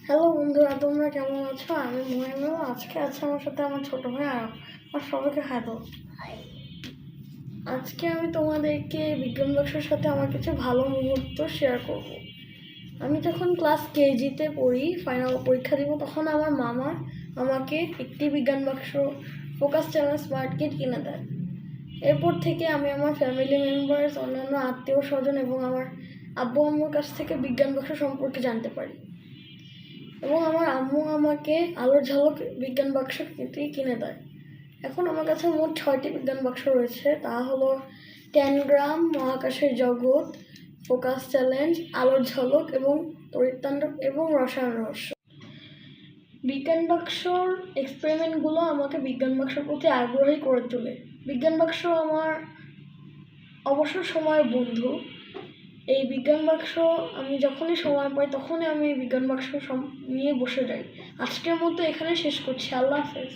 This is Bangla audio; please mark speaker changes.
Speaker 1: হ্যালো বন্ধুরা, তোমরা কেমন আছো? আমি মহিমা। আজকে আছে আমার সাথে আমার ছোট ভাই আর আমার সবাইকে হ্যালো। আজকে আমি তোমাদেরকে বিজ্ঞান বাক্সের সাথে আমার কিছু ভালো মুহূর্ত শেয়ার করব। আমি যখন ক্লাস কেজিতে পড়ি, ফাইনাল পরীক্ষা দিব, তখন আমার মামা আমাকে একটি বিজ্ঞান বাক্স, ফোকাস চ্যানেল, স্মার্ট কিট কিনে দেয়। এরপর থেকে আমি আমার ফ্যামিলি মেম্বার্স, অন্যান্য আত্মীয় স্বজন এবং আমার আব্বু আম্মুর কাছ থেকে বিজ্ঞান বাক্স সম্পর্কে জানতে পারি। এবং আমার আম্মু আমাকে আলোর ঝলক বিজ্ঞান বাক্স কিনে দেয়। এখন আমার কাছে মোট 6টি বিজ্ঞান বাক্স রয়েছে। তা হলো 10 গ্রাম, মহাকাশের জগৎ, ফোকাস চ্যালেঞ্জ, আলোর ঝলক এবং তড়িৎতাণ্ডব এবং রসায়ন রহস্য। বিজ্ঞান বাক্সর এক্সপেরিমেন্টগুলো আমাকে বিজ্ঞান বাক্সের প্রতি আগ্রহী করে তোলে। বিজ্ঞান বাক্স আমার অবসর সময়ের বন্ধু। এই বিজ্ঞান বাক্স আমি যখনই সময় পাই তখনই আমি বিজ্ঞান বাক্স নিয়ে বসে যাই। আজকের মতো এখানে শেষ করছি। আল্লাহ হাফেজ।